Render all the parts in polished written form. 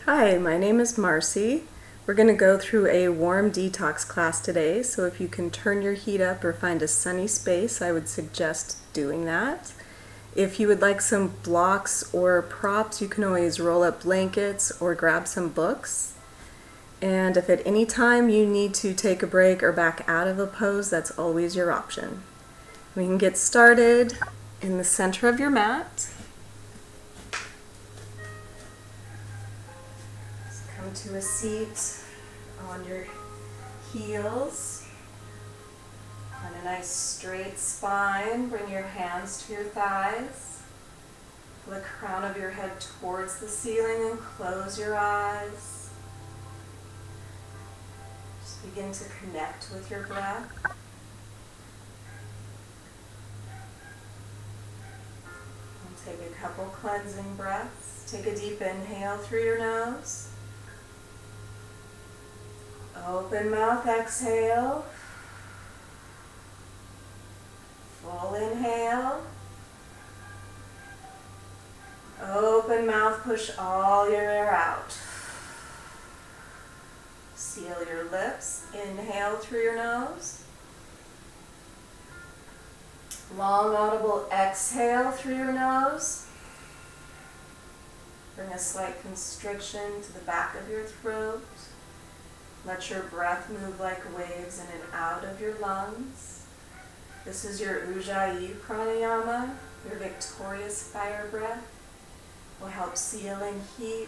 Hi, my name is Marci. We're going to go through a warm detox class today, so if you can turn your heat up or find a sunny space, I would suggest doing that. If you would like some blocks or props, you can always roll up blankets or grab some books. And if at any time you need to take a break or back out of a pose, that's always your option. We can get started in the center of your mat. Come to a seat on your heels. On a nice straight spine, bring your hands to your thighs. Pull the crown of your head towards the ceiling and close your eyes. Just begin to connect with your breath. And take a couple cleansing breaths. Take a deep inhale through your nose. Open mouth, exhale. Full inhale. Open mouth, push all your air out. Seal your lips. Inhale through your nose. Long audible exhale through your nose. Bring a slight constriction to the back of your throat. Let your breath move like waves in and out of your lungs. This is your Ujjayi pranayama, your victorious fire breath. Will help seal in heat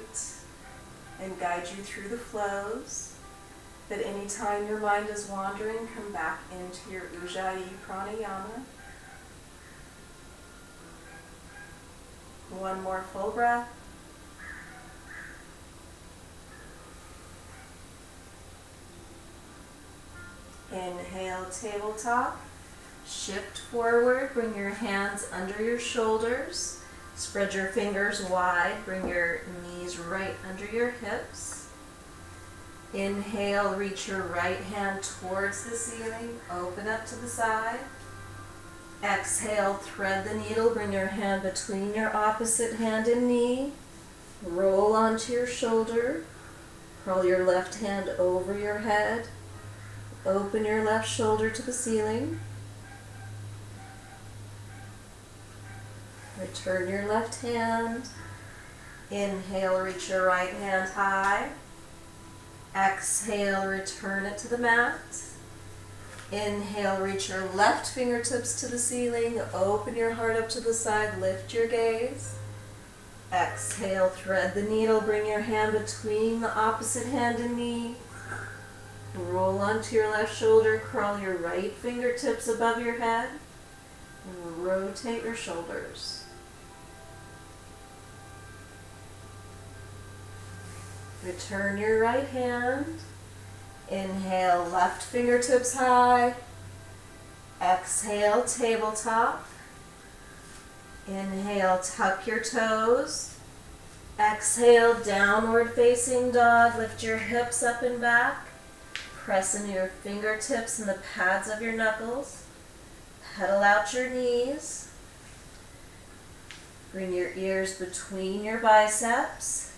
and guide you through the flows. But anytime your mind is wandering, come back into your Ujjayi pranayama. One more full breath. Inhale, tabletop. Shift forward, bring your hands under your shoulders. Spread your fingers wide, bring your knees right under your hips. Inhale, reach your right hand towards the ceiling, open up to the side. Exhale, thread the needle, bring your hand between your opposite hand and knee. Roll onto your shoulder. Curl your left hand over your head. Open your left shoulder to the ceiling. Return your left hand. Inhale, reach your right hand high. Exhale, return it to the mat. Inhale, reach your left fingertips to the ceiling. Open your heart up to the side, lift your gaze. Exhale, thread the needle, bring your hand between the opposite hand and knee. Roll onto your left shoulder, curl your right fingertips above your head, and rotate your shoulders. Return your right hand. Inhale, left fingertips high. Exhale, tabletop. Inhale, tuck your toes. Exhale, downward facing dog. Lift your hips up and back. Press into your fingertips and the pads of your knuckles. Pedal out your knees. Bring your ears between your biceps.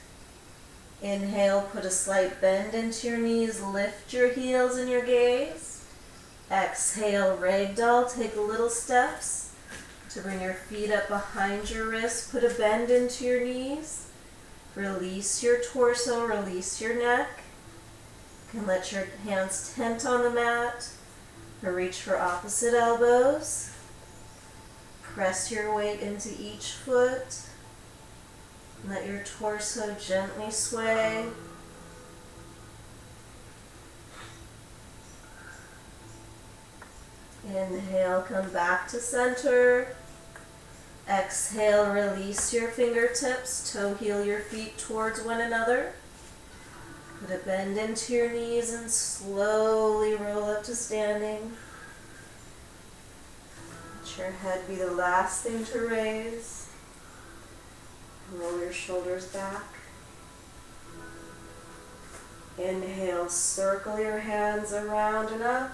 Inhale, put a slight bend into your knees. Lift your heels in your gaze. Exhale, ragdoll. Take little steps to bring your feet up behind your wrists. Put a bend into your knees. Release your torso, release your neck. You can let your hands tent on the mat or reach for opposite elbows. Press your weight into each foot. Let your torso gently sway. Inhale, come back to center. Exhale, release your fingertips, toe heel your feet towards one another. Put a bend into your knees and slowly roll up to standing. Let your head be the last thing to raise. Roll your shoulders back. Inhale, circle your hands around and up.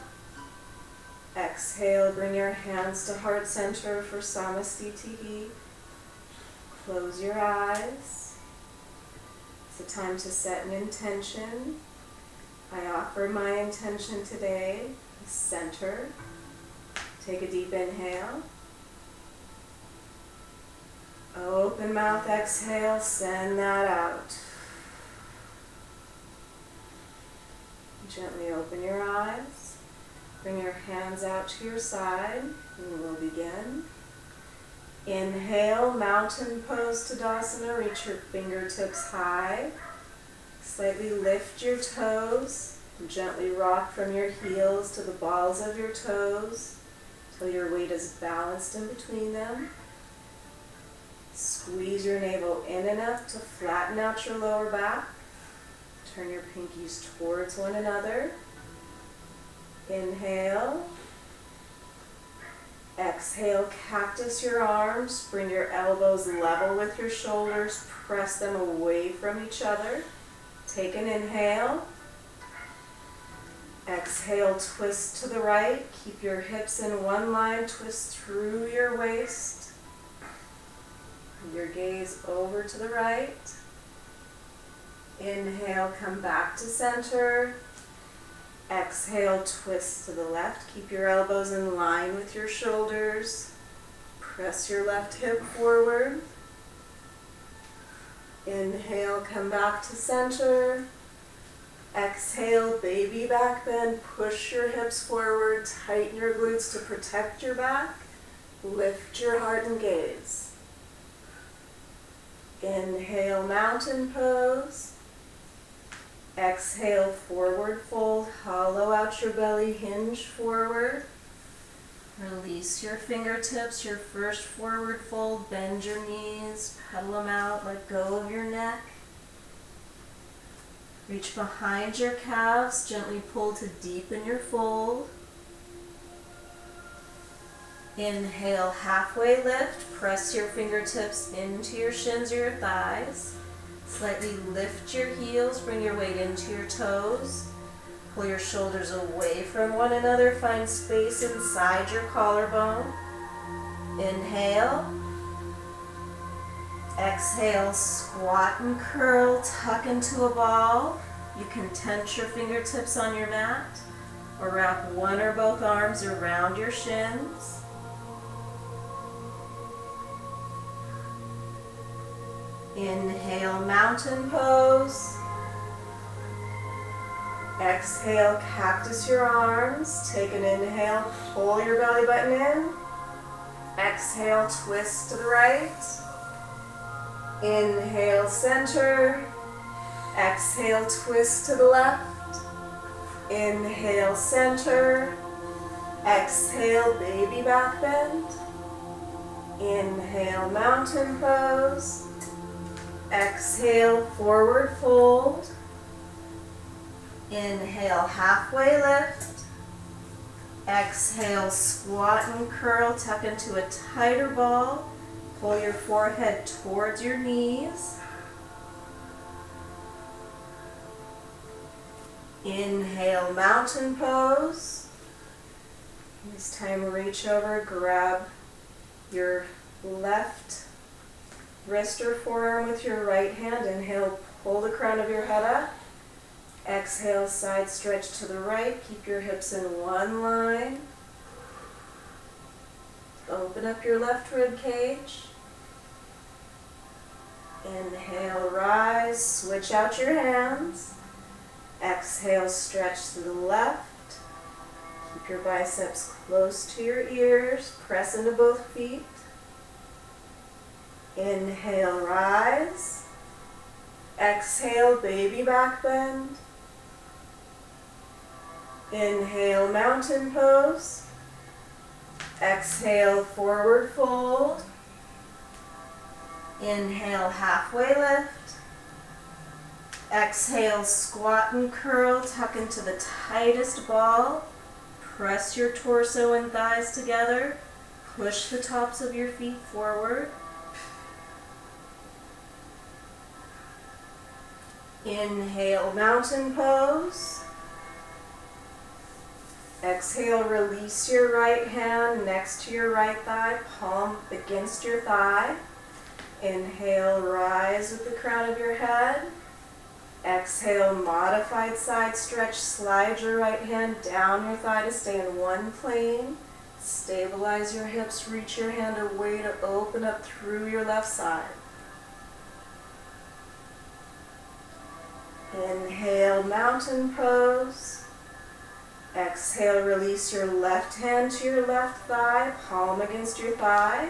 Exhale, bring your hands to heart center for Samastitihi. Close your eyes. It's a time to set an intention. I offer my intention today, center. Take a deep inhale. Open mouth, exhale, send that out. Gently open your eyes. Bring your hands out to your side, and we'll begin. Inhale, mountain pose Tadasana. Reach your fingertips high. Slightly lift your toes. Gently rock from your heels to the balls of your toes till your weight is balanced in between them. Squeeze your navel in enough to flatten out your lower back. Turn your pinkies towards one another. Inhale. Exhale, cactus your arms. Bring your elbows level with your shoulders. Press them away from each other. Take an inhale. Exhale, twist to the right. Keep your hips in one line. Twist through your waist. Your gaze over to the right. Inhale, come back to center. Exhale, twist to the left. Keep your elbows in line with your shoulders. Press your left hip forward. Inhale, come back to center. Exhale, baby back bend. Push your hips forward. Tighten your glutes to protect your back. Lift your heart and gaze. Inhale, mountain pose. Exhale, forward fold. Hollow out your belly, hinge forward. Release your fingertips, your first forward fold. Bend your knees, pedal them out, let go of your neck. Reach behind your calves, gently pull to deepen your fold. Inhale, halfway lift. Press your fingertips into your shins or your thighs. Slightly lift your heels, bring your weight into your toes. Pull your shoulders away from one another. Find space inside your collarbone. Inhale. Exhale, squat and curl, tuck into a ball. You can tense your fingertips on your mat or wrap one or both arms around your shins. Inhale, mountain pose. Exhale, cactus your arms. Take an inhale, pull your belly button in. Exhale, twist to the right. Inhale, center. Exhale, twist to the left. Inhale, center. Exhale, baby back bend. Inhale, mountain pose. Exhale, forward fold. Inhale, halfway lift. Exhale, squat and curl, tuck into a tighter ball. Pull your forehead towards your knees. Inhale, mountain pose. This time reach over, grab your left wrist or forearm with your right hand. Inhale, pull the crown of your head up. Exhale, side stretch to the right. Keep your hips in one line. Open up your left rib cage. Inhale, rise. Switch out your hands. Exhale, stretch to the left. Keep your biceps close to your ears. Press into both feet. Inhale, rise. Exhale, baby back bend. Inhale, mountain pose. Exhale, forward fold. Inhale, halfway lift. Exhale, squat and curl, tuck into the tightest ball. Press your torso and thighs together. Push the tops of your feet forward. Inhale, mountain pose. Exhale, release your right hand next to your right thigh, palm against your thigh. Inhale, rise with the crown of your head. Exhale, modified side stretch. Slide your right hand down your thigh to stay in one plane. Stabilize your hips. Reach your hand away to open up through your left side. Inhale, mountain pose. Exhale, release your left hand to your left thigh, palm against your thigh.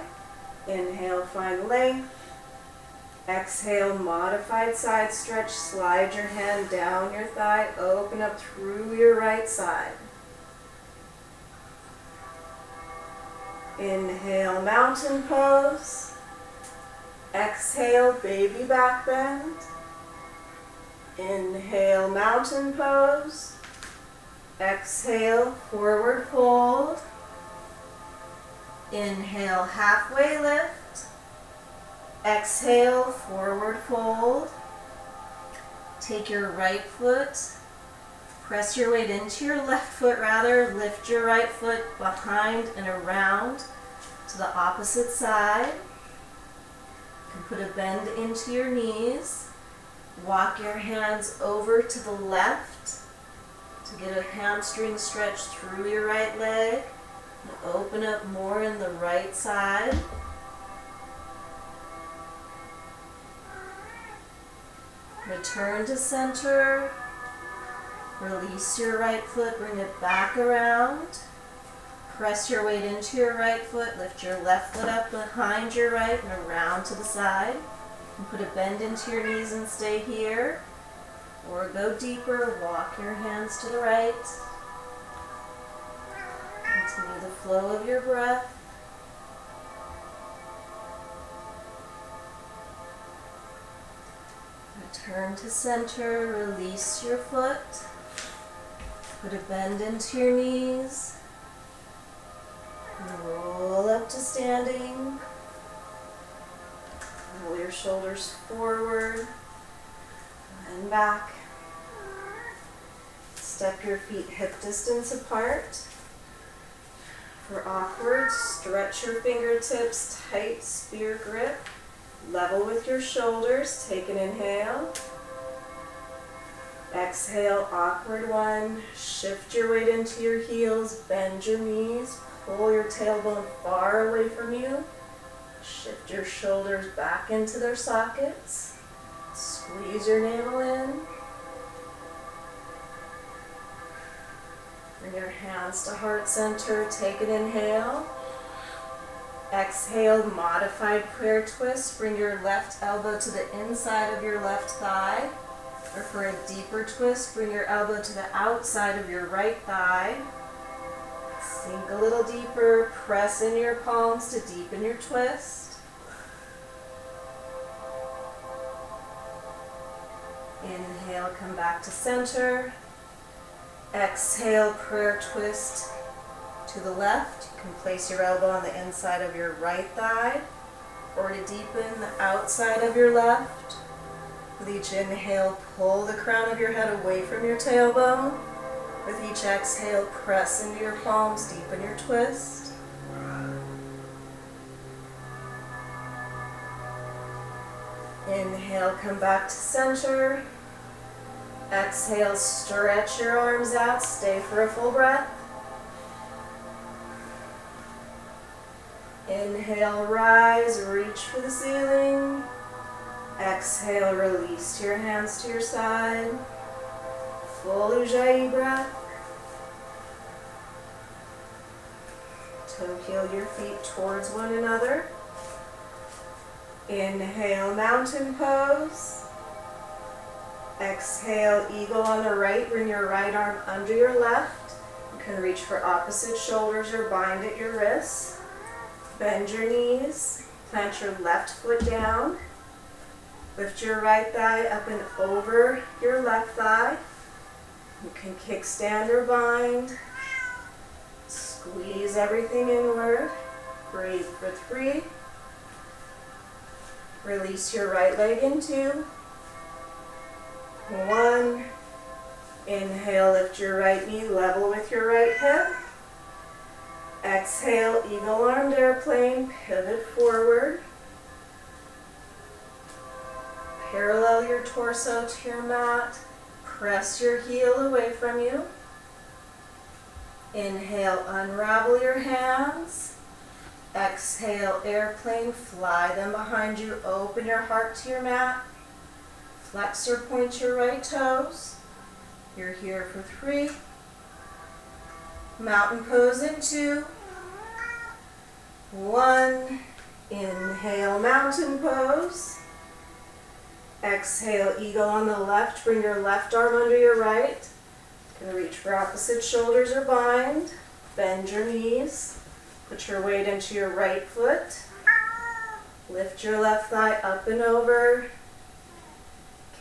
Inhale, find length. Exhale, modified side stretch. Slide your hand down your thigh, open up through your right side. Inhale, mountain pose. Exhale, baby back bend. Inhale, mountain pose. Exhale, forward fold. Inhale, halfway lift. Exhale, forward fold. Take your right foot, press your weight into your left foot rather, lift your right foot behind and around to the opposite side. You can put a bend into your knees. Walk your hands over to the left to get a hamstring stretch through your right leg. And open up more in the right side. Return to center. Release your right foot, bring it back around. Press your weight into your right foot, lift your left foot up behind your right and around to the side. And put a bend into your knees and stay here. Or go deeper, walk your hands to the right. Continue the flow of your breath. Return to center, release your foot. Put a bend into your knees. And roll up to standing. Roll your shoulders forward and back. Step your feet hip distance apart. For awkward, stretch your fingertips, tight spear grip. Level with your shoulders. Take an inhale. Exhale, awkward one. Shift your weight into your heels. Bend your knees. Pull your tailbone far away from you. Shift your shoulders back into their sockets. Squeeze your navel in. Bring your hands to heart center. Take an inhale. Exhale, modified prayer twist. Bring your left elbow to the inside of your left thigh. Or for a deeper twist, bring your elbow to the outside of your right thigh. Sink a little deeper. Press in your palms to deepen your twist. Inhale, come back to center. Exhale, prayer twist to the left. You can place your elbow on the inside of your right thigh or to deepen the outside of your left. With each inhale, pull the crown of your head away from your tailbone. With each exhale, press into your palms, deepen your twist. Inhale, come back to center. Exhale, stretch your arms out, stay for a full breath. Inhale, rise, reach for the ceiling. Exhale, release your hands to your side. Full Ujjayi breath. Toe heel your feet towards one another. Inhale, mountain pose. Exhale, eagle on the right. Bring your right arm under your left. You can reach for opposite shoulders or bind at your wrists. Bend your knees. Plant your left foot down. Lift your right thigh up and over your left thigh. You can kickstand or bind. Squeeze everything inward. Breathe for 3. Release your right leg in 2. 1. Inhale, lift your right knee level with your right hip. Exhale, eagle-armed airplane, pivot forward. Parallel your torso to your mat. Press your heel away from you. Inhale, unravel your hands. Exhale, airplane, fly them behind you. Open your heart to your mat. Flex or point your right toes. You're here for 3. Mountain pose in 2. 1. Inhale, mountain pose. Exhale, eagle on the left. Bring your left arm under your right. Gonna reach for opposite shoulders or bind. Bend your knees. Put your weight into your right foot. Lift your left thigh up and over.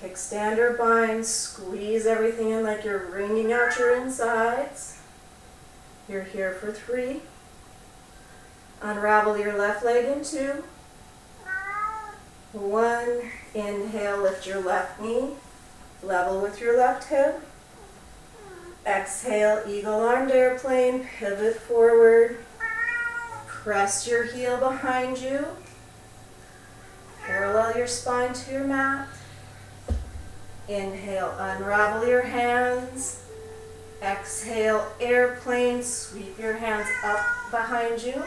Kickstand or bind. Squeeze everything in like you're wringing out your insides. You're here for 3. Unravel your left leg in 2. 1. Inhale, lift your left knee. Level with your left hip. Exhale, eagle armed airplane. Pivot forward. Press your heel behind you. Parallel your spine to your mat. Inhale, unravel your hands. Exhale, airplane. Sweep your hands up behind you.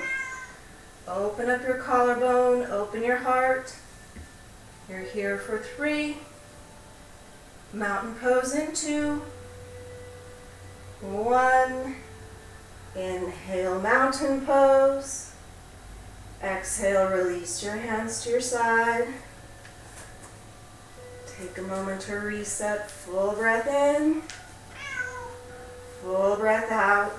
Open up your collarbone. Open your heart. You're here for 3. Mountain pose in 2. 1. Inhale, mountain pose. Exhale, release your hands to your side. Take a moment to reset. Full breath in. Full breath out.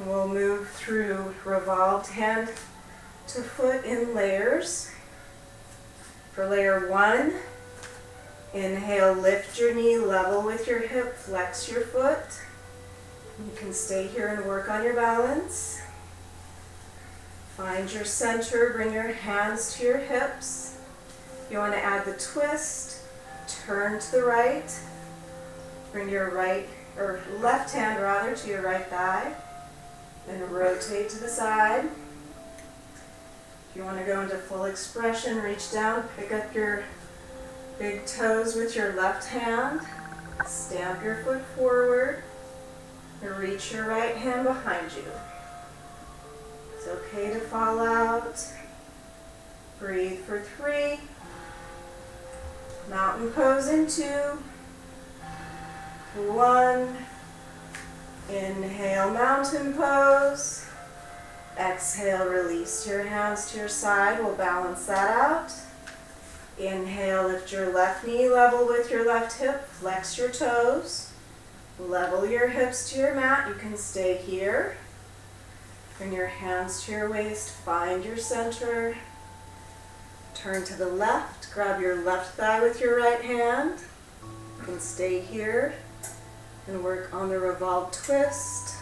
We'll move through revolved hand to foot in layers. For layer 1, inhale, lift your knee, level with your hip, flex your foot. You can stay here and work on your balance. Find your center, bring your hands to your hips. You want to add the twist, turn to the right, bring your left hand rather to your right thigh, then rotate to the side. If you want to go into full expression, reach down, pick up your big toes with your left hand, stamp your foot forward, and reach your right hand behind you. It's okay to fall out. Breathe for 3. Mountain pose in 2. 1. Inhale, mountain pose. Exhale, release your hands to your side. We'll balance that out. Inhale, lift your left knee, level with your left hip, flex your toes. Level your hips to your mat. You can stay here. Bring your hands to your waist, find your center. Turn to the left, grab your left thigh with your right hand. You can stay here and work on the revolved twist.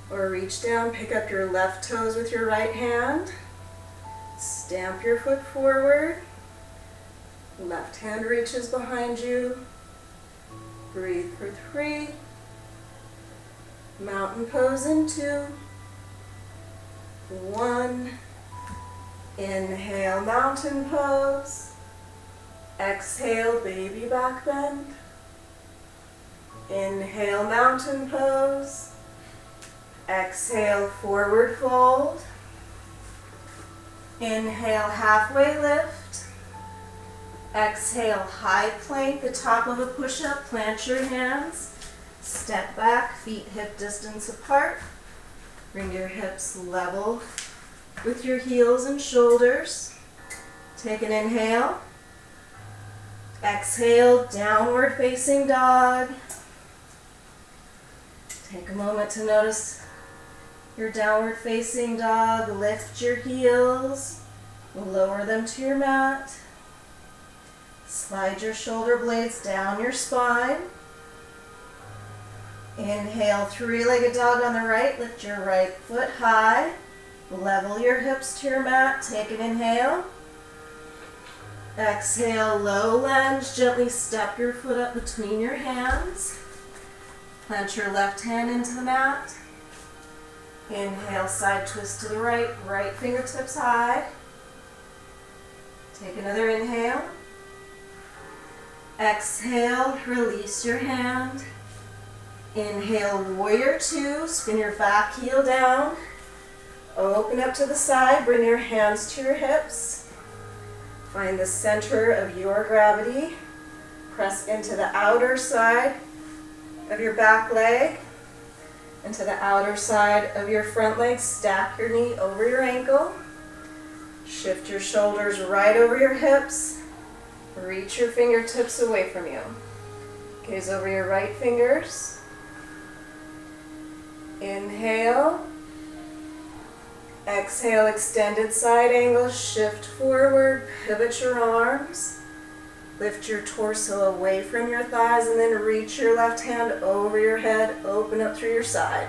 Or reach down, pick up your left toes with your right hand. Stamp your foot forward. Left hand reaches behind you. Breathe for 3. Mountain pose in 2. 1. Inhale, mountain pose. Exhale, baby back bend. Inhale, mountain pose. Exhale, forward fold. Inhale, halfway lift. Exhale, high plank, the top of a push-up. Plant your hands. Step back, feet hip distance apart. Bring your hips level with your heels and shoulders. Take an inhale. Exhale, downward facing dog. Take a moment to notice your downward facing dog. Lift your heels. Lower them to your mat. Slide your shoulder blades down your spine. Inhale, three-legged dog on the right. Lift your right foot high. Level your hips to your mat. Take an inhale. Exhale, low lunge. Gently step your foot up between your hands. Plant your left hand into the mat. Inhale, side twist to the right. Right fingertips high. Take another inhale. Exhale, release your hand. Inhale, warrior two, spin your back heel down. Open up to the side, bring your hands to your hips. Find the center of your gravity. Press into the outer side of your back leg, into the outer side of your front leg. Stack your knee over your ankle. Shift your shoulders right over your hips. Reach your fingertips away from you. Gaze over your right fingers. Inhale. Exhale, extended side angle. Shift forward, pivot your arms. Lift your torso away from your thighs and then reach your left hand over your head. Open up through your side.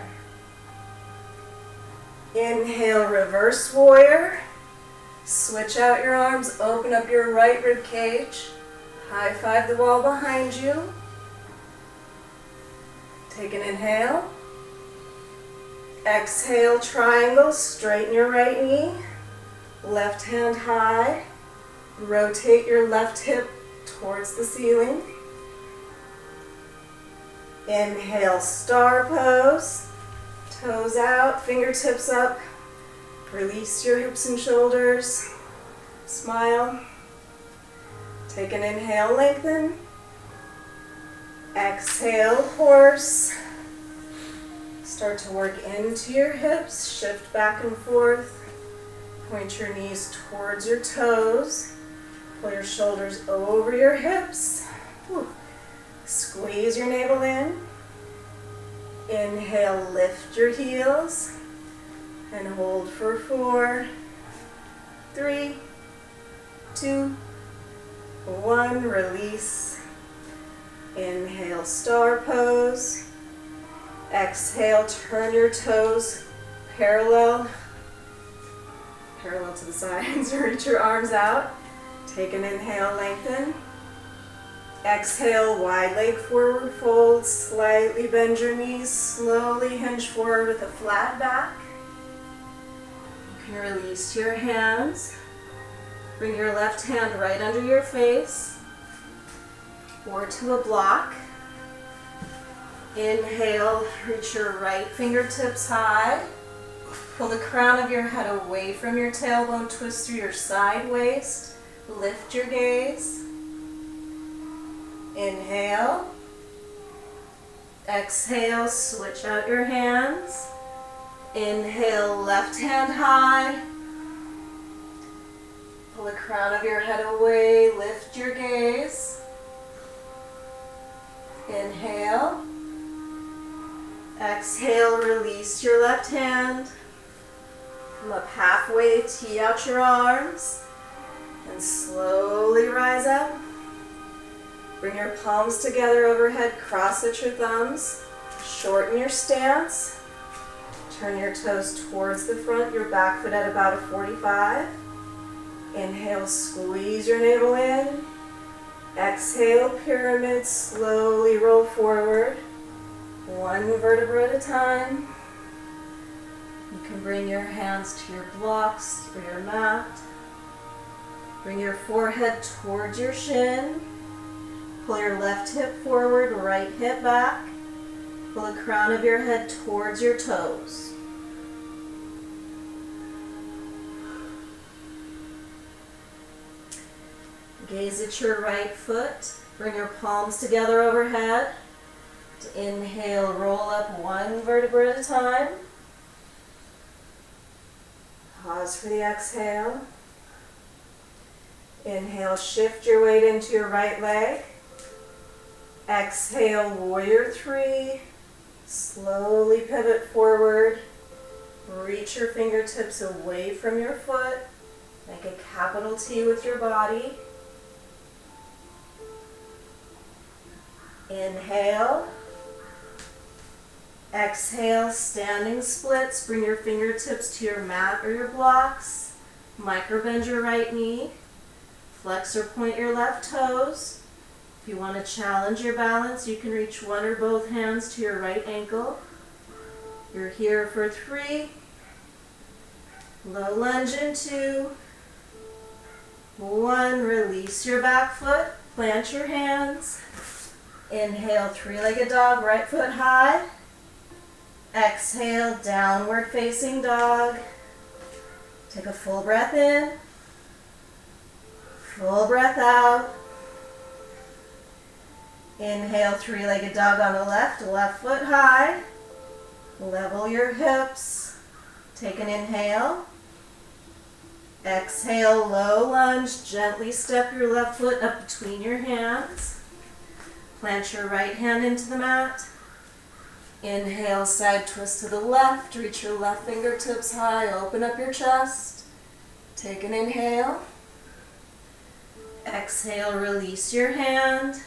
Inhale, reverse warrior. Switch out your arms, open up your right rib cage. High five the wall behind you. Take an inhale. Exhale, triangle, straighten your right knee. Left hand high. Rotate your left hip towards the ceiling. Inhale, star pose. Toes out, fingertips up. Release your hips and shoulders. Smile. Take an inhale, lengthen. Exhale, horse. Start to work into your hips. Shift back and forth. Point your knees towards your toes. Pull your shoulders over your hips. Whew. Squeeze your navel in. Inhale, lift your heels. And hold for 4, 3, 2, 1. Release. Inhale, star pose. Exhale, turn your toes parallel to the sides. Reach your arms out. Take an inhale, lengthen. Exhale, wide leg forward fold. Slightly bend your knees. Slowly hinge forward with a flat back. You can release your hands. Bring your left hand right under your face or to a block. Inhale, reach your right fingertips high. Pull the crown of your head away from your tailbone, twist through your side waist. Lift your gaze. Inhale. Exhale, switch out your hands. Inhale, left hand high. Pull the crown of your head away, lift your gaze. Inhale. Exhale, release your left hand. Come up halfway, tee out your arms. And slowly rise up. Bring your palms together overhead, cross at your thumbs. Shorten your stance. Turn your toes towards the front, your back foot at about a 45. Inhale, squeeze your navel in. Exhale, pyramid, slowly roll forward. One vertebra at a time. You can bring your hands to your blocks or your mat. Bring your forehead towards your shin. Pull your left hip forward, right hip back. Pull the crown of your head towards your toes. Gaze at your right foot. Bring your palms together overhead. To inhale, roll up one vertebra at a time. Pause for the exhale. Inhale, shift your weight into your right leg. Exhale, warrior three. Slowly pivot forward. Reach your fingertips away from your foot. Make a capital T with your body. Inhale. Exhale, standing splits. Bring your fingertips to your mat or your blocks. Microbend your right knee. Flex or point your left toes. If you want to challenge your balance, you can reach one or both hands to your right ankle. You're here for 3. Low lunge in 2. 1, release your back foot, plant your hands. Inhale, three-legged dog, right foot high. Exhale, downward facing dog. Take a full breath in, full breath out. Inhale, three-legged dog on the left foot high. Level your hips. Take an inhale. Exhale, low lunge. Gently step your left foot up between your hands. Plant your right hand into the mat. Inhale, side twist to the left. Reach your left fingertips high. Open up your chest. Take an inhale. Exhale, release your hand.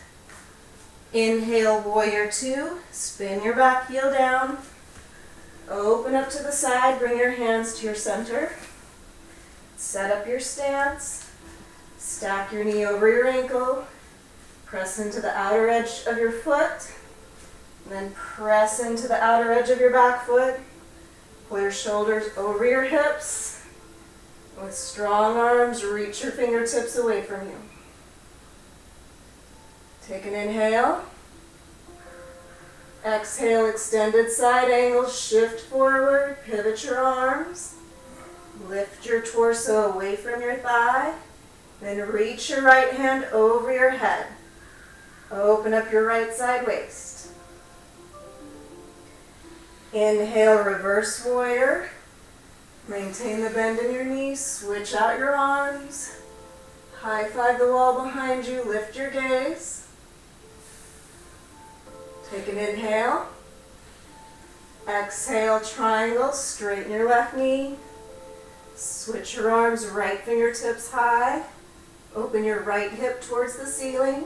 Inhale, warrior 2. Spin your back heel down. Open up to the side. Bring your hands to your center. Set up your stance. Stack your knee over your ankle. Press into the outer edge of your foot. Then press into the outer edge of your back foot. Pull your shoulders over your hips. With strong arms, reach your fingertips away from you. Take an inhale. Exhale, extended side angle, shift forward, pivot your arms. Lift your torso away from your thigh. Then reach your right hand over your head. Open up your right side waist. Inhale, reverse warrior. Maintain the bend in your knees. Switch out your arms. High five the wall behind you. Lift your gaze. Take an inhale. Exhale, triangle. Straighten your left knee. Switch your arms, right fingertips high. Open your right hip towards the ceiling.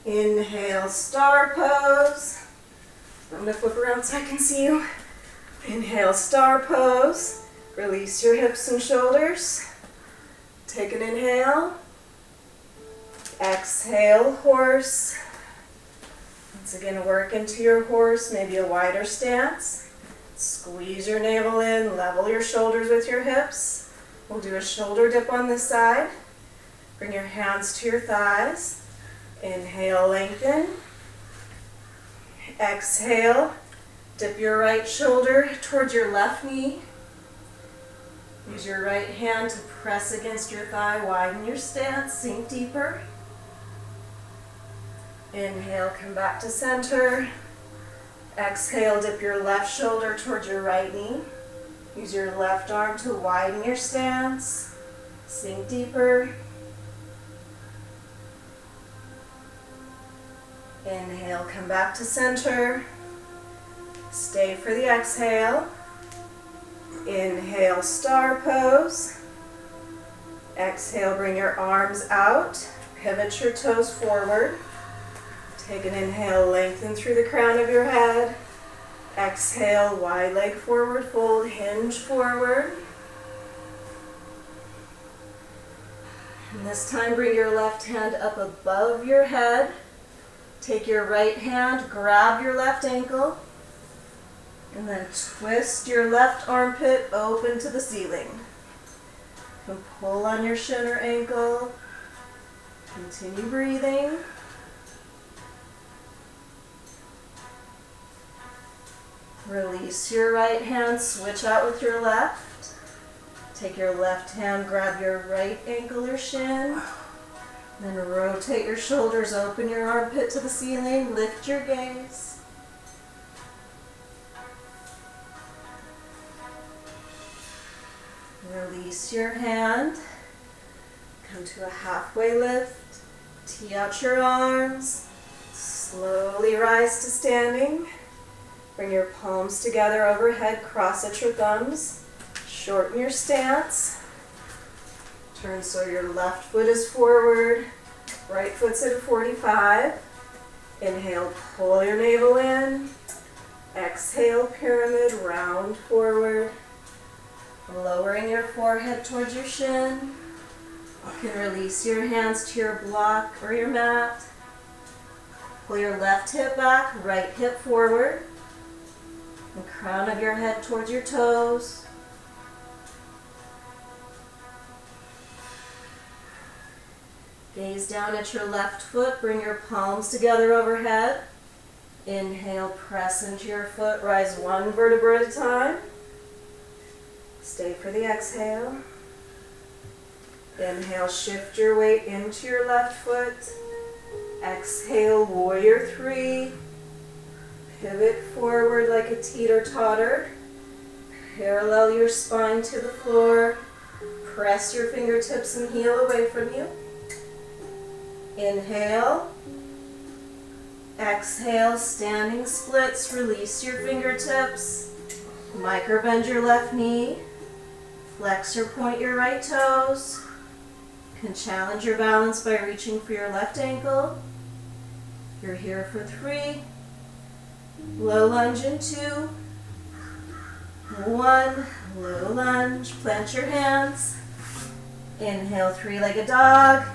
Inhale, star pose. I'm going to flip around so I can see you. Inhale, star pose. Release your hips and shoulders. Take an inhale. Exhale, horse. Once again, work into your horse, maybe a wider stance. Squeeze your navel in, level your shoulders with your hips. We'll do a shoulder dip on this side. Bring your hands to your thighs. Inhale, lengthen. Exhale, dip your right shoulder towards your left knee. Use your right hand to press against your thigh, widen your stance, sink deeper. Inhale, come back to center. Exhale, dip your left shoulder towards your right knee. Use your left arm to widen your stance, sink deeper. Inhale, come back to center. Stay for the exhale. Inhale, star pose. Exhale, bring your arms out. Pivot your toes forward. Take an inhale, lengthen through the crown of your head. Exhale, wide leg forward fold, hinge forward. And this time, bring your left hand up above your head. Take your right hand, grab your left ankle, and then twist your left armpit open to the ceiling. And pull on your shin or ankle. Continue breathing. Release your right hand, switch out with your left. Take your left hand, grab your right ankle or shin. Then rotate your shoulders, open your armpit to the ceiling, lift your gaze. Release your hand. Come to a halfway lift. Tee out your arms. Slowly rise to standing. Bring your palms together overhead, cross at your thumbs. Shorten your stance. Turn so your left foot is forward, right foot's at a 45. Inhale, pull your navel in. Exhale, pyramid, round forward. Lowering your forehead towards your shin. You can release your hands to your block or your mat. Pull your left hip back, right hip forward. The crown of your head towards your toes. Gaze down at your left foot, bring your palms together overhead. Inhale, press into your foot, rise one vertebra at a time. Stay for the exhale. Inhale, shift your weight into your left foot. Exhale, warrior three. Pivot forward like a teeter-totter. Parallel your spine to the floor. Press your fingertips and heel away from you. Inhale. Exhale, standing splits. Release your fingertips. Micro-bend your left knee. Flex or point your right toes. You can challenge your balance by reaching for your left ankle. You're here for 3. Low lunge in 2. 1. Low lunge. Plant your hands. Inhale, 3-legged dog.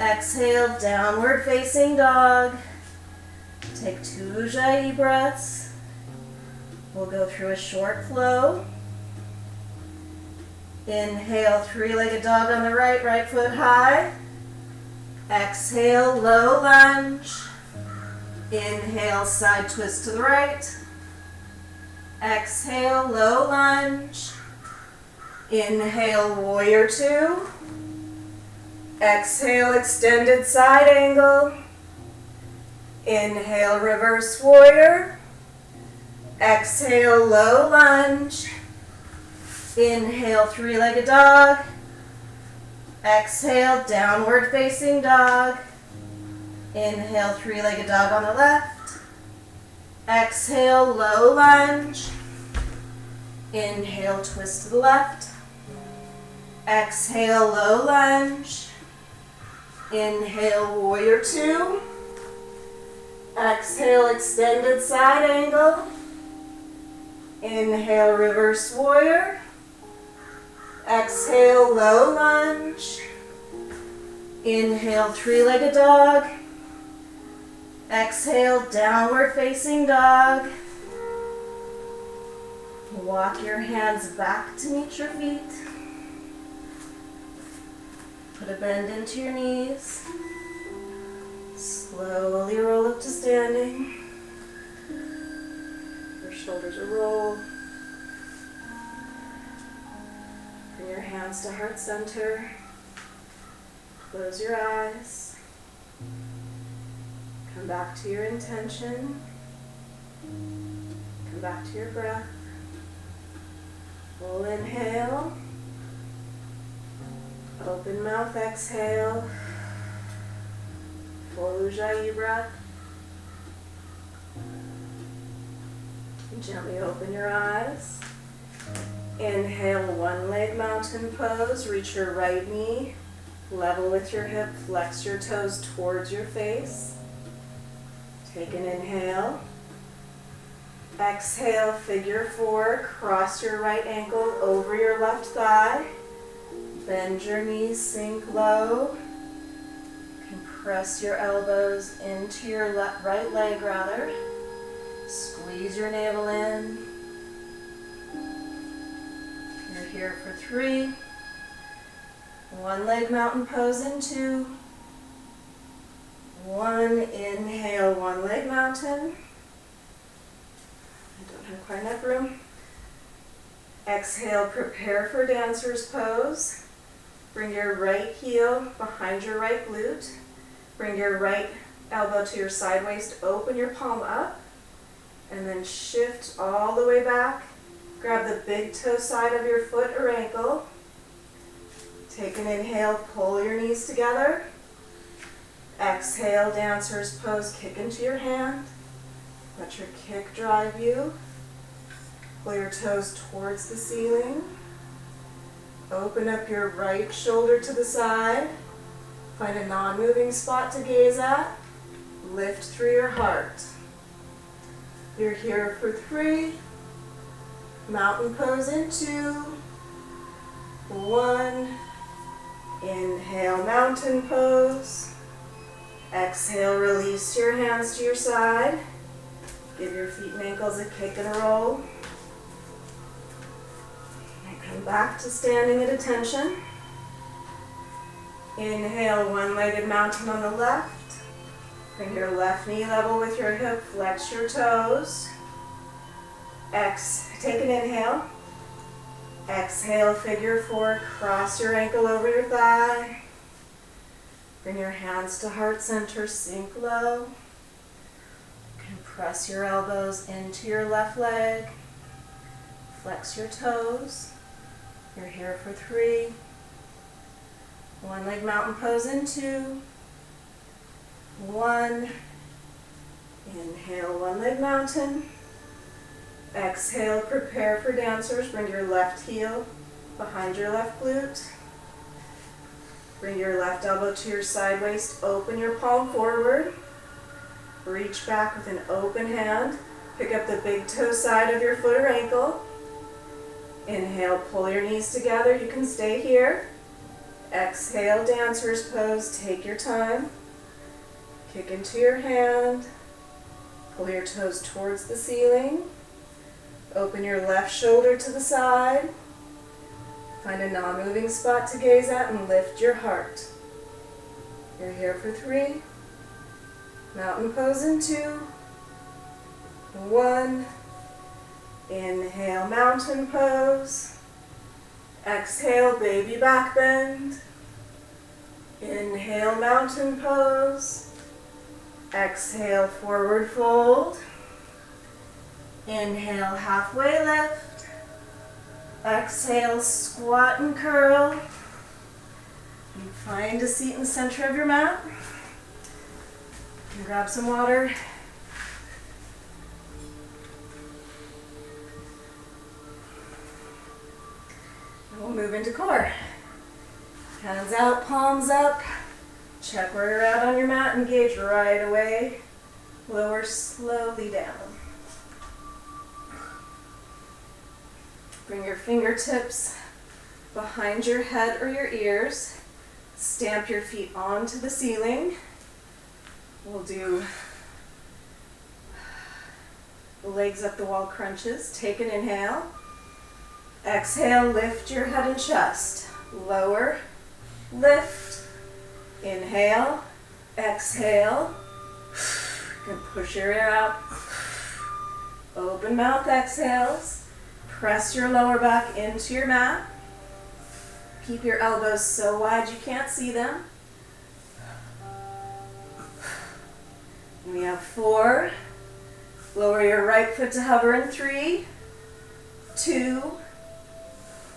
Exhale, downward facing dog. Take 2 Ujjayi breaths. We'll go through a short flow. Inhale, 3-legged dog on the right, right foot high. Exhale, low lunge. Inhale, side twist to the right. Exhale, low lunge. Inhale, warrior 2. Exhale, extended side angle. Inhale, reverse warrior. Exhale, low lunge. Inhale, 3-legged dog. Exhale, downward facing dog. Inhale, 3-legged dog on the left. Exhale, low lunge. Inhale, twist to the left. Exhale, low lunge. Inhale, warrior 2. Exhale, extended side angle. Inhale, reverse warrior. Exhale, low lunge. Inhale, 3-legged dog. Exhale, downward facing dog. Walk your hands back to meet your feet. Put a bend into your knees. Slowly roll up to standing. Your shoulders will roll. Bring your hands to heart center. Close your eyes. Come back to your intention. Come back to your breath. Full inhale. Open mouth, exhale. Full Ujjayi breath. Gently open your eyes. Inhale, 1-leg mountain pose. Reach your right knee level with your hip. Flex your toes towards your face. Take an inhale. Exhale, figure 4. Cross your right ankle over your left thigh. Bend your knees, sink low. Compress your elbows into your right leg rather. Squeeze your navel in. You're here for 3. 1-leg mountain pose in 2. 1, inhale, 1-leg mountain. I don't have quite enough room. Exhale, prepare for dancer's pose. Bring your right heel behind your right glute. Bring your right elbow to your side waist. Open your palm up. And then shift all the way back. Grab the big toe side of your foot or ankle. Take an inhale, pull your knees together. Exhale, dancer's pose, kick into your hand. Let your kick drive you. Pull your toes towards the ceiling. Open up your right shoulder to the side. Find a non-moving spot to gaze at. Lift through your heart. You're here for 3. Mountain pose in 2. 1. Inhale, mountain pose. Exhale, release your hands to your side. Give your feet and ankles a kick and a roll. And come back to standing at attention. Inhale, one-legged mountain on the left. Bring your left knee level with your hip, flex your toes. Take an inhale. Exhale, figure four, cross your ankle over your thigh. Bring your hands to heart center, sink low. You can press your elbows into your left leg. Flex your toes. You're here for 3. One leg mountain pose in 2. 1. Inhale, one leg mountain. Exhale, prepare for dancers. Bring your left heel behind your left glute. Bring your left elbow to your side waist. Open your palm forward. Reach back with an open hand. Pick up the big toe side of your foot or ankle. Inhale, pull your knees together. You can stay here. Exhale, dancer's pose. Take your time. Kick into your hand. Pull your toes towards the ceiling. Open your left shoulder to the side. Find a non-moving spot to gaze at and lift your heart. You're here for 3. Mountain pose in 2. 1. Inhale, mountain pose. Exhale, baby back bend. Inhale, mountain pose. Exhale, forward fold. Inhale, halfway lift. Exhale, squat and curl. And find a seat in the center of your mat. And grab some water. And we'll move into core. Hands out, palms up. Check where you're at on your mat. Engage right away. Lower slowly down. Bring your fingertips behind your head or your ears. Stamp your feet onto the ceiling. We'll do legs up the wall crunches. Take an inhale. Exhale, lift your head and chest. Lower, lift. Inhale, exhale. And push your air out. Open mouth exhales. Press your lower back into your mat. Keep your elbows so wide you can't see them. We have 4. Lower your right foot to hover in 3, 2,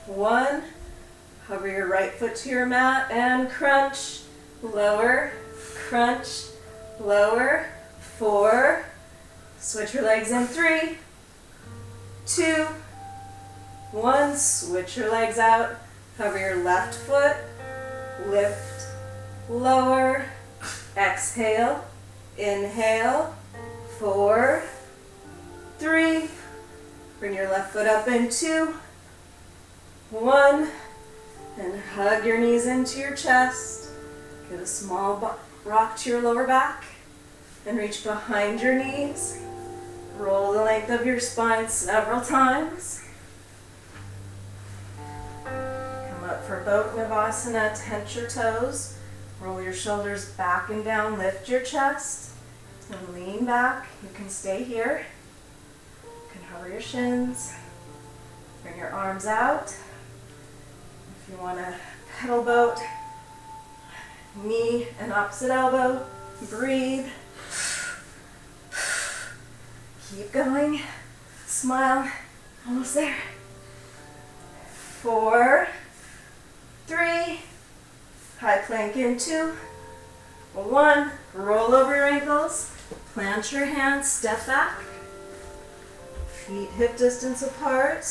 1. Hover your right foot to your mat and crunch. Lower, crunch, lower. 4. Switch your legs in 3, 2, 1. Switch your legs out. Hover your left foot. Lift, lower. Exhale. Inhale. 4, 3. Bring your left foot up in 2, 1. And hug your knees into your chest. Give a small rock to your lower back. And reach behind your knees. Roll the length of your spine several times. Come up for boat Navasana. Tense your toes. Roll your shoulders back and down. Lift your chest. And lean back. You can stay here. You can hover your shins. Bring your arms out. If you want to pedal boat, knee and opposite elbow. Breathe. Keep going. Smile. Almost there. 4, 3. High plank in 2, 1. Roll over your ankles. Plant your hands. Step back. Feet hip distance apart.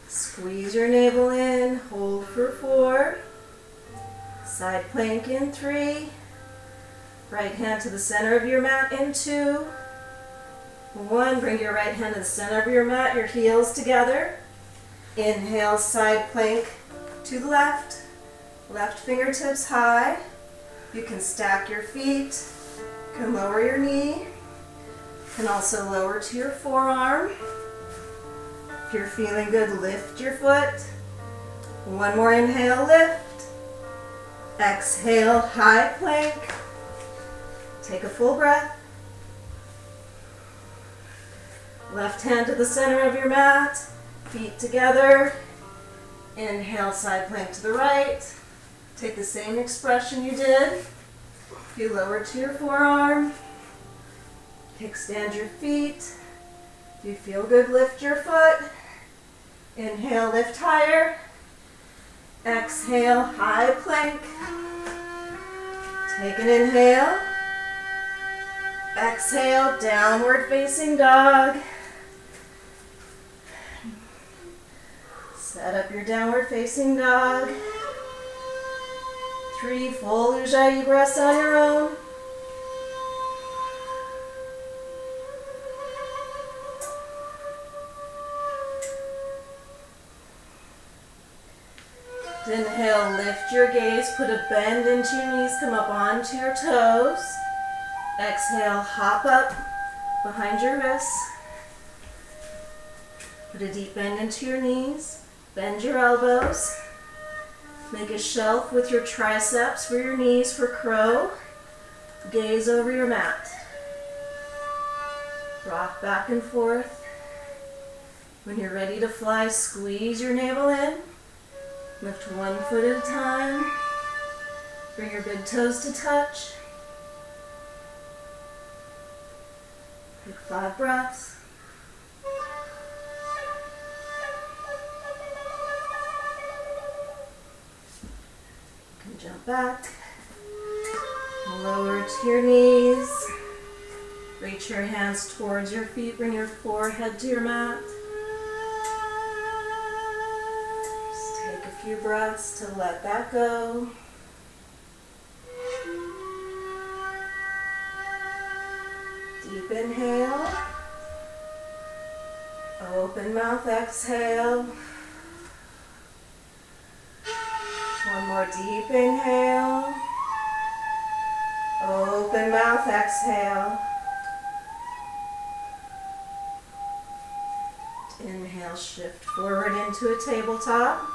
Squeeze your navel in. Hold for 4. Side plank in 3. Right hand to the center of your mat in 2. 1. Bring your right hand to the center of your mat. Your heels together. Inhale, side plank to the left. Left fingertips high. You can stack your feet. You can lower your knee. You can also lower to your forearm. If you're feeling good, lift your foot. 1 more inhale, lift. Exhale, high plank. Take a full breath. Left hand to the center of your mat, feet together. Inhale, side plank to the right. Take the same expression you did. If you lower to your forearm, kickstand your feet. If you feel good, lift your foot. Inhale, lift higher. Exhale, high plank. Take an inhale. Exhale, downward facing dog. Set up your downward facing dog. 3 full Ujjayi breaths on your own. Inhale, lift your gaze, put a bend into your knees, come up onto your toes. Exhale, hop up behind your wrists. Put a deep bend into your knees, bend your elbows. Make a shelf with your triceps for your knees for crow. Gaze over your mat. Rock back and forth. When you're ready to fly, squeeze your navel in. Lift 1 foot at a time. Bring your big toes to touch. Take 5 breaths. You can jump back. Lower to your knees. Reach your hands towards your feet. Bring your forehead to your mat. Few breaths to let that go. Deep inhale. Open mouth, exhale. 1 more deep inhale. Open mouth, exhale. Inhale, shift forward into a tabletop.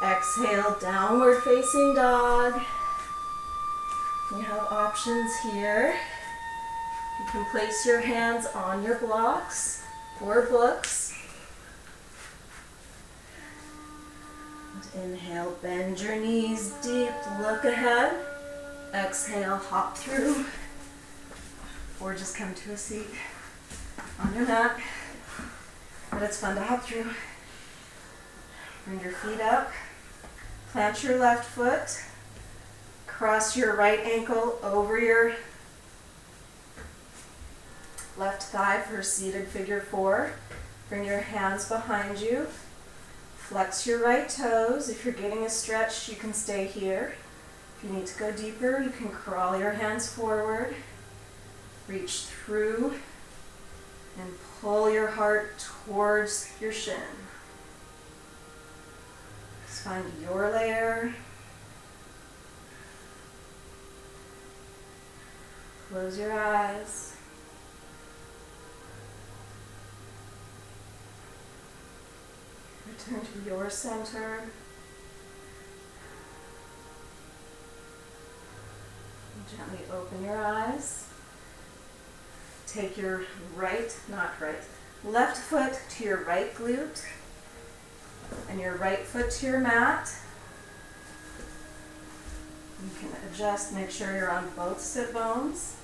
Exhale, downward facing dog. You have options here. You can place your hands on your blocks or books. And inhale, bend your knees deep, look ahead. Exhale, hop through. Or just come to a seat on your mat. But it's fun to hop through. Bring your feet up. Plant your left foot. Cross your right ankle over your left thigh for seated figure 4. Bring your hands behind you. Flex your right toes. If you're getting a stretch, you can stay here. If you need to go deeper, you can crawl your hands forward. Reach through and pull your heart towards your shin. Find your layer. Close your eyes. Return to your center. Gently open your eyes. Take your left foot to your right glute. And your right foot to your mat. You can adjust, make sure you're on both sit bones.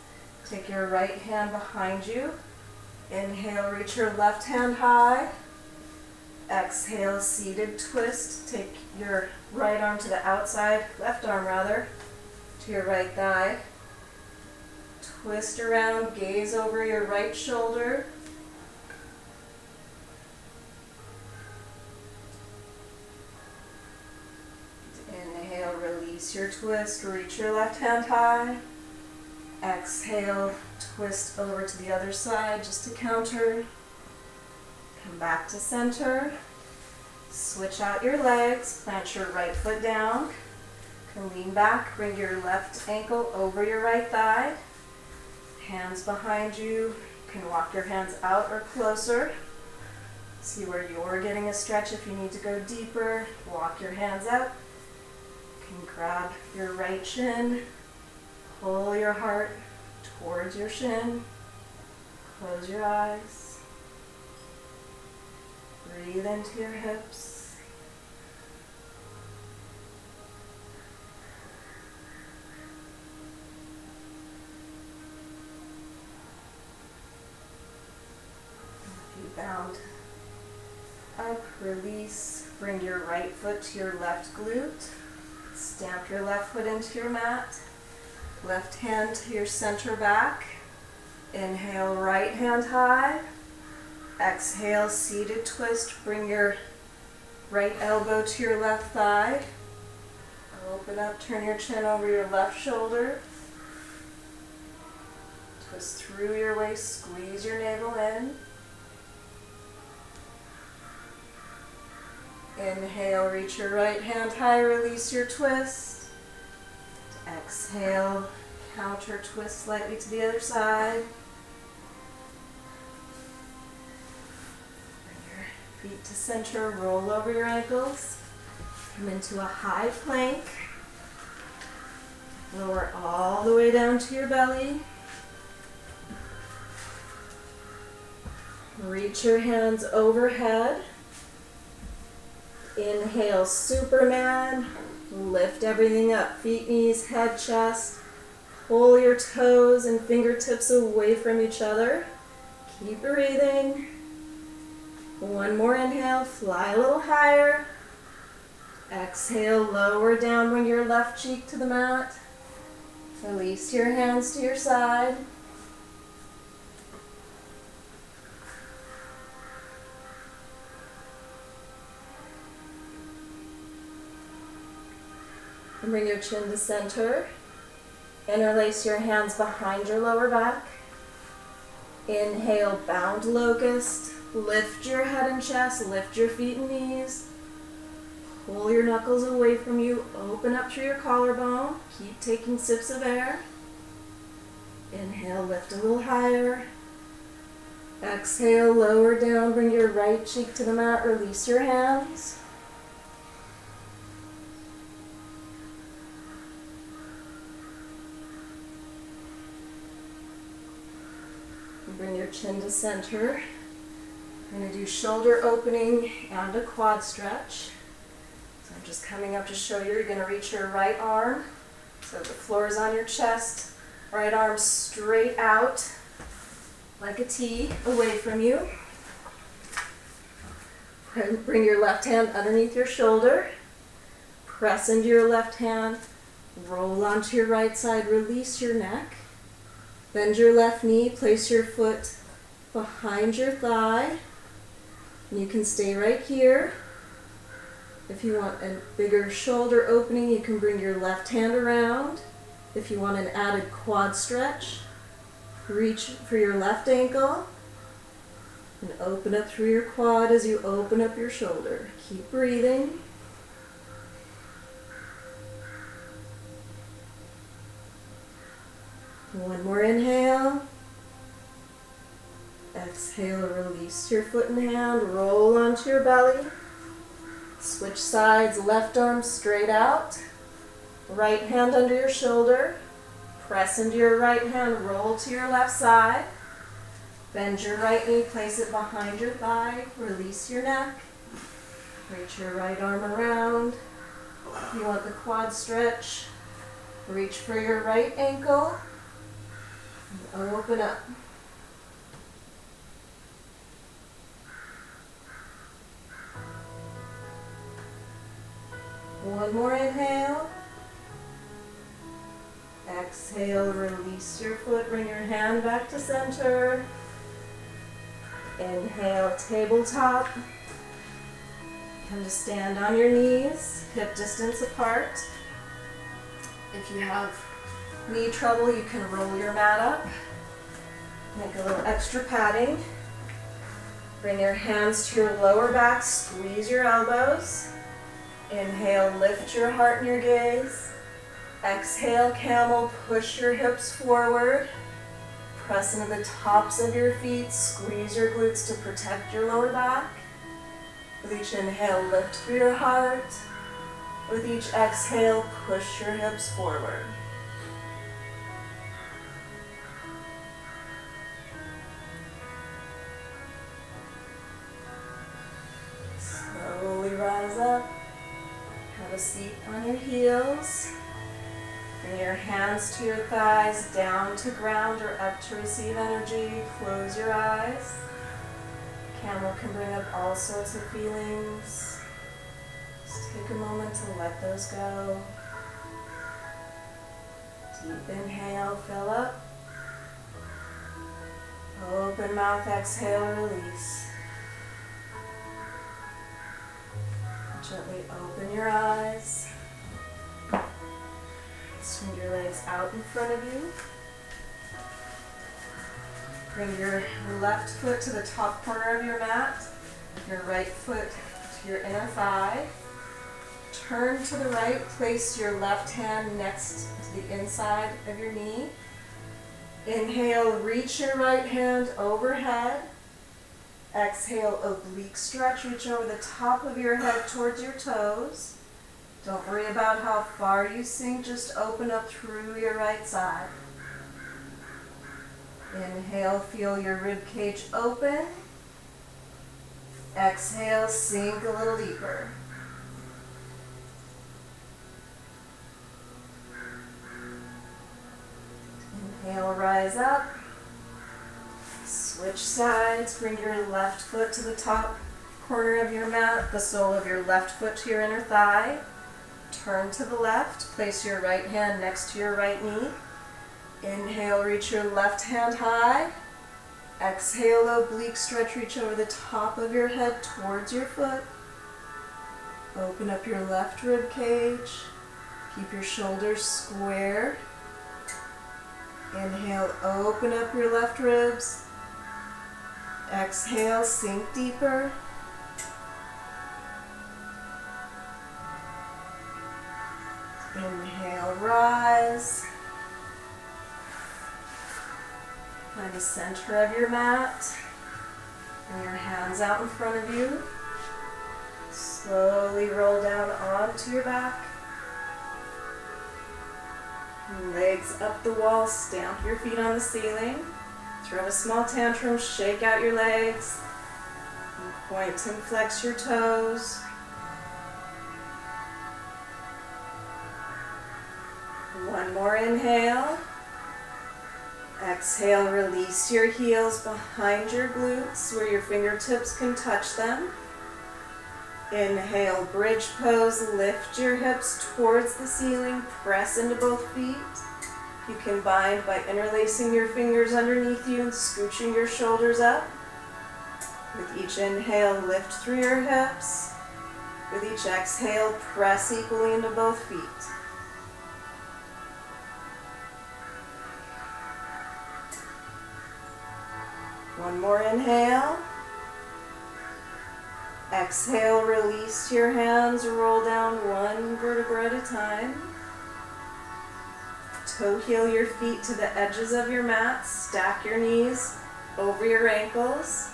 Take your right hand behind you. Inhale, reach your left hand high. Exhale, seated twist. Take your right arm to the outside, left arm rather, to your right thigh. Twist around, gaze over your right shoulder. Release your twist, reach your left hand high. Exhale, twist over to the other side just to counter. Come back to center. Switch out your legs, plant your right foot down. You can lean back, bring your left ankle over your right thigh. Hands behind you. You can walk your hands out or closer. See where you're getting a stretch. If you need to go deeper, walk your hands out. And grab your right shin, pull your heart towards your shin, close your eyes, breathe into your hips. If you bound up, release, bring your right foot to your left glute, stamp your left foot into your mat, left hand to your center back, inhale, right hand high, exhale, seated twist, bring your right elbow to your left thigh, open up, turn your chin over your left shoulder, twist through your waist, squeeze your navel in. Inhale, reach your right hand high, release your twist. Exhale, counter twist slightly to the other side. Bring your feet to center, roll over your ankles. Come into a high plank. Lower all the way down to your belly. Reach your hands overhead. Inhale, Superman. Lift everything up, feet, knees, head, chest. Pull your toes and fingertips away from each other. Keep breathing. One more inhale, fly a little higher. Exhale, lower down, bring your left cheek to the mat. Release your hands to your side. And bring your chin to center. Interlace your hands behind your lower back. Inhale, bound locust. Lift your head and chest, lift your feet and knees. Pull your knuckles away from you, open up through your collarbone. Keep taking sips of air. Inhale, lift a little higher. Exhale, lower down, bring your right cheek to the mat, release your hands. Bring your chin to center. We're going to do shoulder opening and a quad stretch. So I'm just coming up to show you. You're going to reach your right arm so the floor is on your chest. Right arm straight out like a T away from you. Bring your left hand underneath your shoulder. Press into your left hand. Roll onto your right side. Release your neck. Bend your left knee, place your foot behind your thigh. And you can stay right here. If you want a bigger shoulder opening, you can bring your left hand around. If you want an added quad stretch, reach for your left ankle and open up through your quad as you open up your shoulder. Keep breathing. One more inhale. Exhale, release your foot and hand, roll onto your belly. Switch sides, left arm straight out. Right hand under your shoulder. Press into your right hand, roll to your left side. Bend your right knee, place it behind your thigh, release your neck. Reach your right arm around. If you want the quad stretch, reach for your right ankle. And open up. One more inhale. Exhale, release your foot, bring your hand back to center. Inhale, tabletop. Come to stand on your knees, hip distance apart. If you have knee trouble, you can roll your mat up. Make a little extra padding. Bring your hands to your lower back, squeeze your elbows. Inhale, lift your heart and your gaze. Exhale, camel, push your hips forward. Press into the tops of your feet, squeeze your glutes to protect your lower back. With each inhale, lift through your heart. With each exhale, push your hips forward. Slowly rise up. Have a seat on your heels. Bring your hands to your thighs, down to ground or up to receive energy. Close your eyes. Camel can bring up all sorts of feelings. Just take a moment to let those go. Deep inhale, fill up. Open mouth, exhale, release. Gently open your eyes. Swing your legs out in front of you. Bring your left foot to the top corner of your mat. Your right foot to your inner thigh. Turn to the right. Place your left hand next to the inside of your knee. Inhale, reach your right hand overhead. Exhale, oblique stretch. Reach over the top of your head towards your toes. Don't worry about how far you sink, just open up through your right side. Inhale, feel your rib cage open. Exhale, sink a little deeper. Inhale, rise up. Switch sides, bring your left foot to the top corner of your mat, the sole of your left foot to your inner thigh. Turn to the left, place your right hand next to your right knee. Inhale, reach your left hand high. Exhale, oblique stretch, reach over the top of your head towards your foot. Open up your left rib cage. Keep your shoulders square. Inhale, open up your left ribs. Exhale, sink deeper. Inhale, rise. Find the center of your mat. Bring your hands out in front of you. Slowly roll down onto your back. Legs up the wall, stamp your feet on the ceiling. Throw a small tantrum, shake out your legs. Point and flex your toes. One more inhale. Exhale, release your heels behind your glutes where your fingertips can touch them. Inhale, bridge pose, lift your hips towards the ceiling, press into both feet. You can bind by interlacing your fingers underneath you and scooching your shoulders up. With each inhale, lift through your hips. With each exhale, press equally into both feet. One more inhale. Exhale, release your hands, roll down one vertebra at a time. Toe heel your feet to the edges of your mat, stack your knees over your ankles.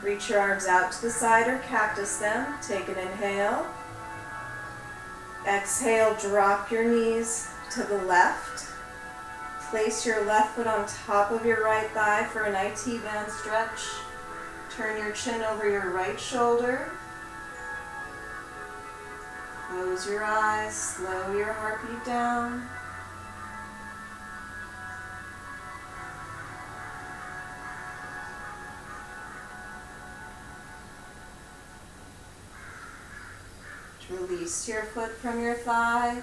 Reach your arms out to the side or cactus them. Take an inhale. Exhale, drop your knees to the left. Place your left foot on top of your right thigh for an IT band stretch. Turn your chin over your right shoulder. Close your eyes, slow your heartbeat down. Release your foot from your thigh.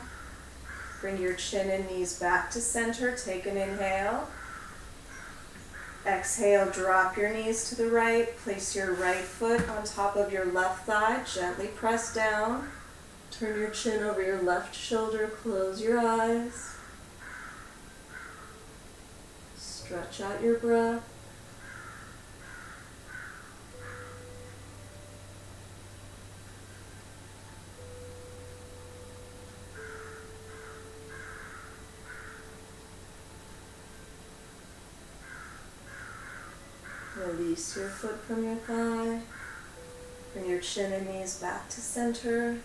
Bring your chin and knees back to center. Take an inhale. Exhale, drop your knees to the right. Place your right foot on top of your left thigh. Gently press down. Turn your chin over your left shoulder. Close your eyes. Stretch out your breath. Release your foot from your thigh. Bring your chin and knees back to center.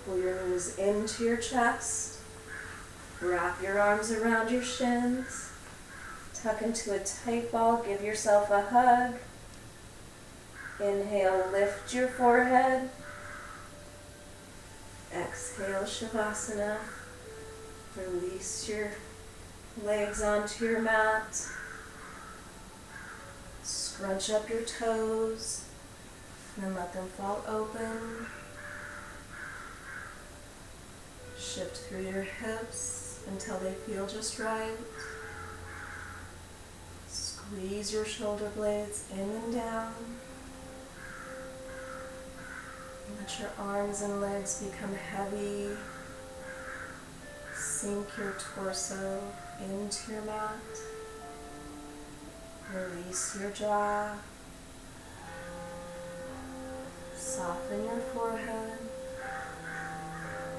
Pull your knees into your chest. Wrap your arms around your shins. Tuck into a tight ball. Give yourself a hug. Inhale, lift your forehead. Exhale, Shavasana. Release your legs onto your mat. Scrunch up your toes and let them fall open. Shift through your hips until they feel just right. Squeeze your shoulder blades in and down. Let your arms and legs become heavy. Sink your torso into your mat. Release your jaw. Soften your forehead.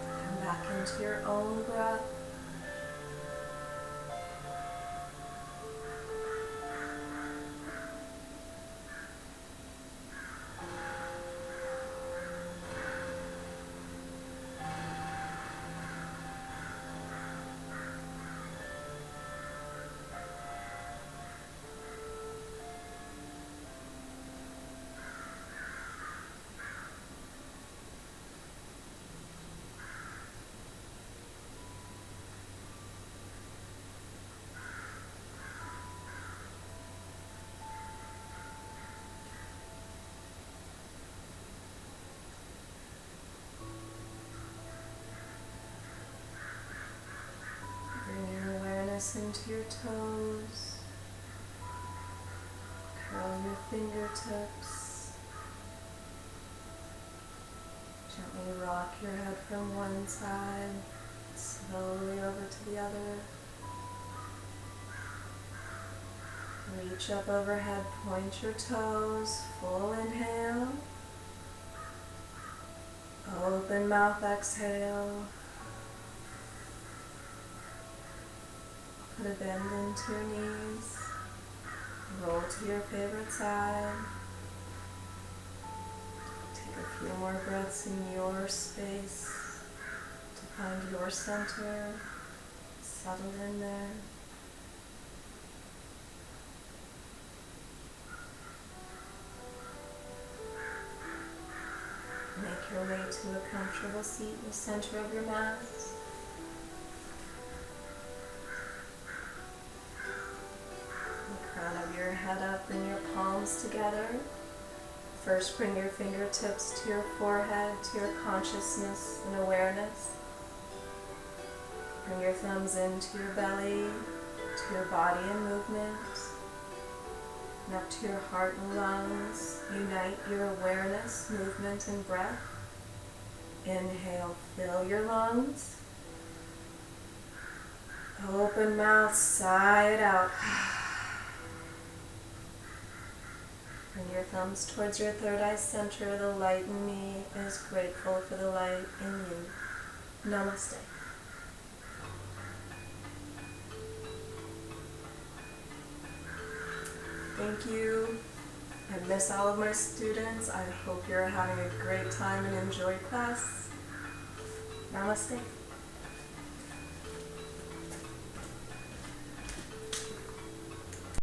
Come back into your own breath. Into your toes, curl your fingertips, gently rock your head from one side, slowly over to the other. Reach up overhead, point your toes, full inhale, open mouth, exhale. Put a bend into your knees, roll to your favorite side. Take a few more breaths in your space to find your center. Settle in there. Make your way to a comfortable seat in the center of your mat. Crown of your head up and your palms together. First, bring your fingertips to your forehead, to your consciousness and awareness. Bring your thumbs into your belly, to your body and movement, and up to your heart and lungs. Unite your awareness, movement, and breath. Inhale, fill your lungs. Open mouth, sigh it out. Bring your thumbs towards your third eye center. The light in me is grateful for the light in you. Namaste. Thank you. I miss all of my students. I hope you're having a great time and enjoy class. Namaste.